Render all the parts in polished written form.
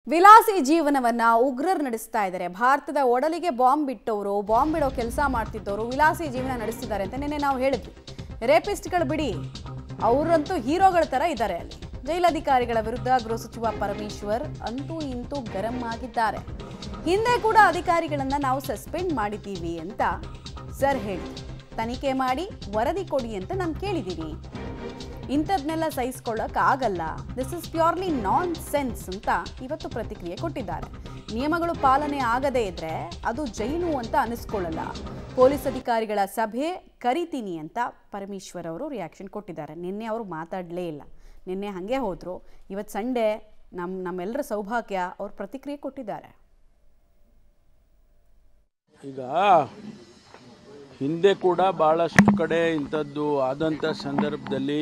ವಿಲಾಸಿ ಜೀವನವನ್ನ ಉಗ್ರರು ನಡೆಸ್ತಾ ಇದ್ದಾರೆ. ಭಾರತದ ಒಡಲಿಗೆ ಬಾಂಬ್ ಬಿಟ್ಟವರು, ಬಾಂಬ್ ಬಿಡೋ ಕೆಲಸ ಮಾಡ್ತಿದ್ದವರು ವಿಲಾಸಿ ಜೀವನ ನಡೆಸ್ತಿದ್ದಾರೆ ಅಂತ ನಿನ್ನೆ ನಾವು ಹೇಳಿದ್ವಿ. ರೇಪಿಸ್ಟ್ಗಳು ಬಿಡಿ, ಅವರಂತೂ ಹೀರೋಗಳ ತರ ಇದ್ದಾರೆ. ಅಲ್ಲಿ ಜೈಲಧಿಕಾರಿಗಳ ವಿರುದ್ಧ ಗೃಹ ಸಚಿವ ಪರಮೇಶ್ವರ್ ಅಂತೂ ಇಂತೂ ಗರಂ ಆಗಿದ್ದಾರೆ. ಹಿಂದೆ ಕೂಡ ಅಧಿಕಾರಿಗಳನ್ನ ನಾವು ಸಸ್ಪೆಂಡ್ ಮಾಡಿದ್ದೀವಿ ಅಂತ ಸರ್ ಹೇಳಿ, ತನಿಖೆ ಮಾಡಿ ವರದಿ ಕೊಡಿ ಅಂತ ನಾನು ಕೇಳಿದ್ದೀನಿ. ಇಂಥದ್ನೆಲ್ಲ ಸಹಿಸ್ಕೊಳ್ಳೋಕೆ ಆಗಲ್ಲ, this is purely non sense ಅಂತ ಇವತ್ತು ಪ್ರತಿಕ್ರಿಯೆ ಕೊಟ್ಟಿದ್ದಾರೆ. ನಿಯಮಗಳು ಪಾಲನೆ ಆಗದೇ ಇದ್ರೆ ಅದು ಜೈಲು ಅಂತ ಅನಿಸ್ಕೊಳ್ಳಲ್ಲ. ಪೊಲೀಸ್ ಅಧಿಕಾರಿಗಳ ಸಭೆ ಕರಿತೀನಿ ಅಂತ ಪರಮೇಶ್ವರ್ ಅವರು ರಿಯಾಕ್ಷನ್ ಕೊಟ್ಟಿದ್ದಾರೆ. ನಿನ್ನೆ ಅವರು ಮಾತಾಡಲೇ ಇಲ್ಲ, ನಿನ್ನೆ ಹಾಗೆ ಹೋದ್ರು. ಇವತ್ತು ಸಂಡೇ, ನಮ್ಮೆಲ್ಲರ ಸೌಭಾಗ್ಯ, ಅವ್ರು ಪ್ರತಿಕ್ರಿಯೆ ಕೊಟ್ಟಿದ್ದಾರೆ. ಈಗ ಹಿಂದೆ ಕೂಡ ಭಾಳಷ್ಟು ಕಡೆ ಇಂಥದ್ದು ಆದಂಥ ಸಂದರ್ಭದಲ್ಲಿ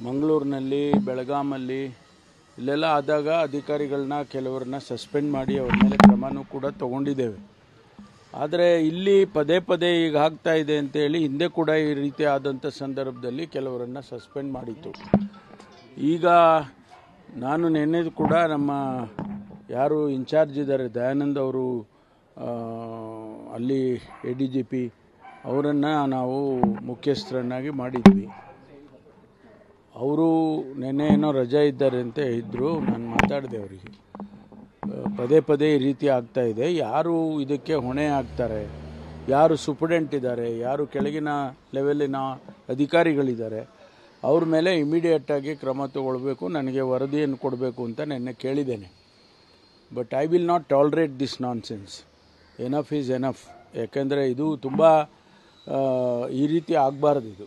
ಮಂಗಳೂರಿನಲ್ಲಿ, ಬೆಳಗಾಮಲ್ಲಿ ಇಲ್ಲೆಲ್ಲ ಆದಾಗ ಅಧಿಕಾರಿಗಳನ್ನ ಕೆಲವ್ರನ್ನ ಸಸ್ಪೆಂಡ್ ಮಾಡಿ ಅವ್ರ ಮೇಲೆ ಕ್ರಮನೂ ಕೂಡ ತಗೊಂಡಿದ್ದೇವೆ. ಆದರೆ ಇಲ್ಲಿ ಪದೇ ಪದೇ ಈಗ ಆಗ್ತಾ ಇದೆ ಅಂತೇಳಿ ಹಿಂದೆ ಕೂಡ ಈ ರೀತಿ ಆದಂಥ ಸಂದರ್ಭದಲ್ಲಿ ಕೆಲವರನ್ನು ಸಸ್ಪೆಂಡ್ ಮಾಡಿತ್ತು. ಈಗ ನಾನು ನೆನ್ನೆದು ಕೂಡ ನಮ್ಮ ಯಾರು ಇನ್ಚಾರ್ಜ್ ಇದ್ದಾರೆ ದಯಾನಂದ್ ಅವರು, ಅಲ್ಲಿ ADGP ಅವರನ್ನು ನಾವು ಮುಖ್ಯಸ್ಥರನ್ನಾಗಿ ಮಾಡಿದ್ವಿ. ಅವರು ನೆನ್ನೆ ಏನೋ ರಜೆ ಇದ್ದಾರೆ ಅಂತ ಇದ್ದರು. ನಾನು ಮಾತಾಡಿದೆ ಅವರಿಗೆ, ಪದೇ ಪದೇ ಈ ರೀತಿ ಆಗ್ತಾ ಇದೆ, ಯಾರು ಇದಕ್ಕೆ ಹೊಣೆ ಆಗ್ತಾರೆ, ಯಾರು ಸೂಪರ್ಡೆಂಟ್ ಇದ್ದಾರೆ, ಯಾರು ಕೆಳಗಿನ ಲೆವೆಲಿನ ಅಧಿಕಾರಿಗಳಿದ್ದಾರೆ, ಅವ್ರ ಮೇಲೆ ಇಮಿಡಿಯೇಟಾಗಿ ಕ್ರಮ ತಗೊಳ್ಬೇಕು, ನನಗೆ ವರದಿಯನ್ನು ಕೊಡಬೇಕು ಅಂತ ನೆನ್ನೆ ಕೇಳಿದ್ದೇನೆ. But I will not tolerate this non sense. Enough is enough. ಯಾಕೆಂದರೆ ಇದು ತುಂಬ ಈ ರೀತಿ ಆಗಬಾರ್ದು. ಇದು